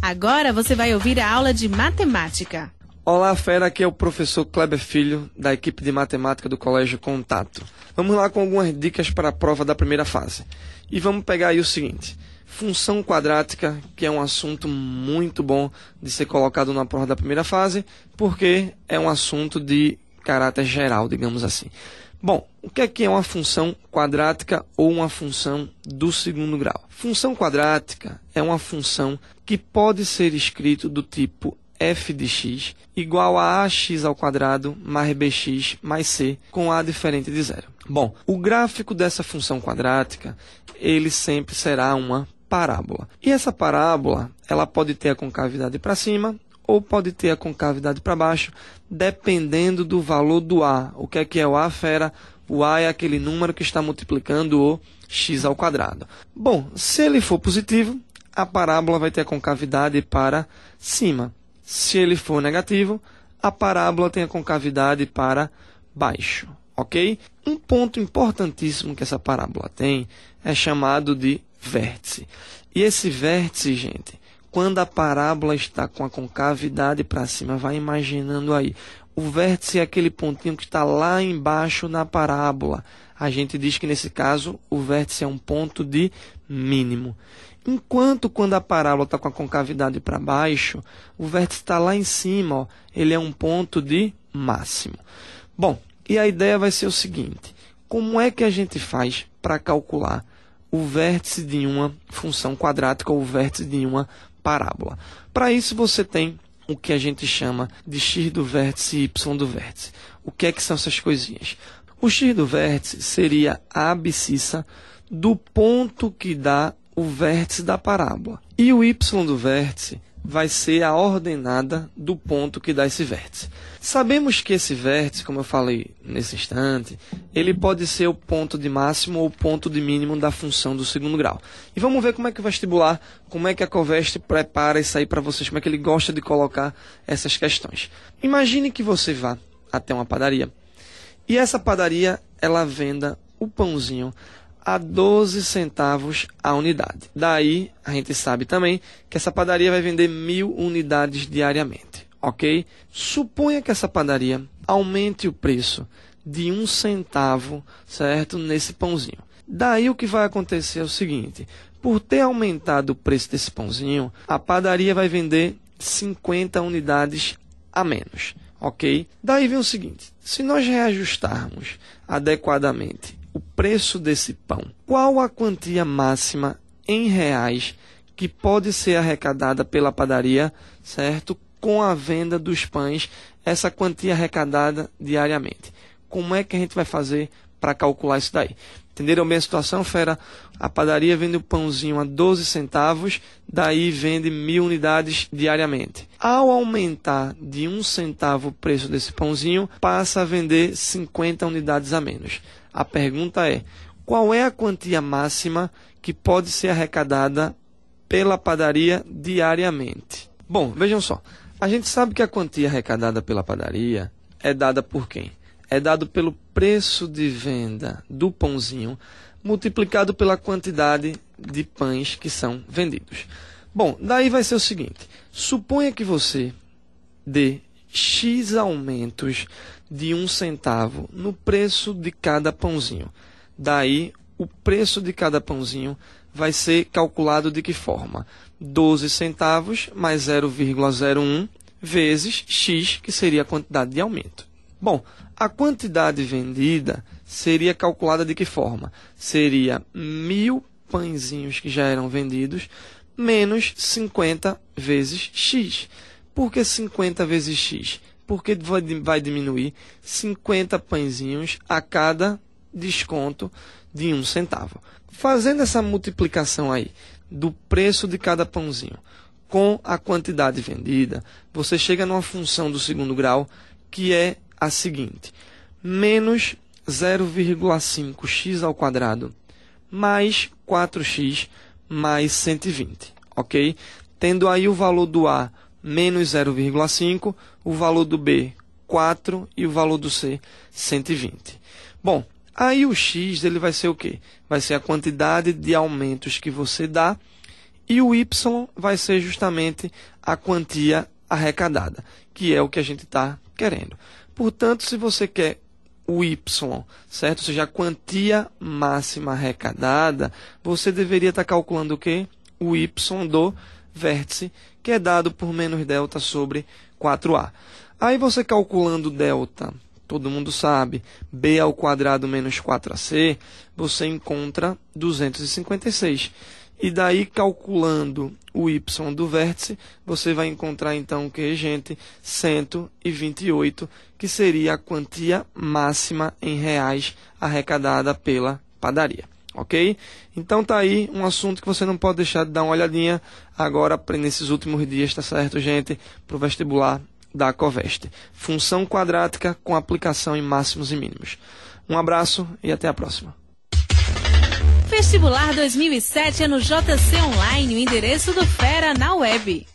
Agora você vai ouvir a aula de matemática. Olá, fera, aqui é o professor Kleber Filho, da equipe de matemática do Colégio Contato. Vamos lá com algumas dicas para a prova da primeira fase. E vamos pegar aí o seguinte: função quadrática, que é um assunto muito bom de ser colocado na prova da primeira fase, porque é um assunto de caráter geral, digamos assim. Bom, o que é uma função quadrática ou uma função do segundo grau? Função quadrática é uma função que pode ser escrito do tipo f de x igual a ax ao quadrado mais bx mais c com a diferente de zero. Bom, o gráfico dessa função quadrática, ele sempre será uma parábola. E essa parábola, ela pode ter a concavidade para cima ou pode ter a concavidade para baixo, dependendo do valor do a. O que é o a, fera? O a é aquele número que está multiplicando o x ao quadrado. Bom, se ele for positivo, a parábola vai ter a concavidade para cima. Se ele for negativo, a parábola tem a concavidade para baixo, ok? Um ponto importantíssimo que essa parábola tem é chamado de vértice. E esse vértice, gente, quando a parábola está com a concavidade para cima, vai imaginando aí. O vértice é aquele pontinho que está lá embaixo na parábola. A gente diz que, nesse caso, o vértice é um ponto de mínimo. Enquanto, quando a parábola está com a concavidade para baixo, o vértice está lá em cima, ó, ele é um ponto de máximo. Bom, e a ideia vai ser o seguinte: como é que a gente faz para calcular o vértice de uma função quadrática ou o vértice de uma parábola? Para isso, você tem o que a gente chama de x do vértice e y do vértice. O que são essas coisinhas? O x do vértice seria a abscissa do ponto que dá o vértice da parábola. E o y do vértice vai ser a ordenada do ponto que dá esse vértice. Sabemos que esse vértice, como eu falei nesse instante, ele pode ser o ponto de máximo ou o ponto de mínimo da função do segundo grau. E vamos ver como é que o vestibular, como é que a Coveste prepara isso aí para vocês, como é que ele gosta de colocar essas questões. Imagine que você vá até uma padaria e essa padaria ela venda o pãozinho a 12 centavos a unidade. Daí, a gente sabe também que essa padaria vai vender 1.000 unidades diariamente, ok? Suponha que essa padaria aumente o preço de 1 centavo, certo? Nesse pãozinho. Daí, o que vai acontecer é o seguinte: por ter aumentado o preço desse pãozinho, a padaria vai vender 50 unidades a menos, ok? Daí vem o seguinte: se nós reajustarmos adequadamente o preço desse pão, qual a quantia máxima em reais que pode ser arrecadada pela padaria, certo? Com a venda dos pães, essa quantia arrecadada diariamente. Como é que a gente vai fazer para calcular isso daí? Entenderam bem a situação, fera? A padaria vende o pãozinho a 12 centavos, daí vende 1.000 unidades diariamente. Ao aumentar de 1 centavo o preço desse pãozinho, passa a vender 50 unidades a menos. A pergunta é: qual é a quantia máxima que pode ser arrecadada pela padaria diariamente? Bom, vejam só. A gente sabe que a quantia arrecadada pela padaria é dada por quem? É dado pelo preço de venda do pãozinho multiplicado pela quantidade de pães que são vendidos. Bom, daí vai ser o seguinte: suponha que você dê X aumentos de 1 centavo no preço de cada pãozinho. Daí, o preço de cada pãozinho vai ser calculado de que forma? 12 centavos mais 0,01 vezes X, que seria a quantidade de aumento. Bom, a quantidade vendida seria calculada de que forma? Seria 1.000 pãezinhos que já eram vendidos, menos 50 vezes X. Por que 50 vezes X? Porque vai diminuir 50 pãezinhos a cada desconto de 1 centavo. Fazendo essa multiplicação aí do preço de cada pãozinho com a quantidade vendida, você chega numa função do segundo grau que é a seguinte: menos 0,5x ao quadrado mais 4x mais 120, ok? Tendo aí o valor do A menos 0,5, o valor do B 4 e o valor do C 120. Bom, aí o X ele vai ser o quê? Vai ser a quantidade de aumentos que você dá E o Y vai ser justamente a quantia arrecadada, que é o que a gente está querendo. Portanto, se você quer o Y, certo? Ou seja, a quantia máxima arrecadada, você deveria estar calculando o quê? O Y do vértice, que é dado por menos delta sobre 4A. Aí você calculando delta, todo mundo sabe, B ao quadrado menos 4AC, você encontra 256. E daí, calculando o Y do vértice, você vai encontrar então o que, gente? 128, que seria a quantia máxima em reais arrecadada pela padaria. Ok? Então tá aí um assunto que você não pode deixar de dar uma olhadinha agora nesses últimos dias, tá certo, gente? Para o vestibular da Coveste. Função quadrática com aplicação em máximos e mínimos. Um abraço e até a próxima. Vestibular 2007 é no JC Online, o endereço do Fera na web.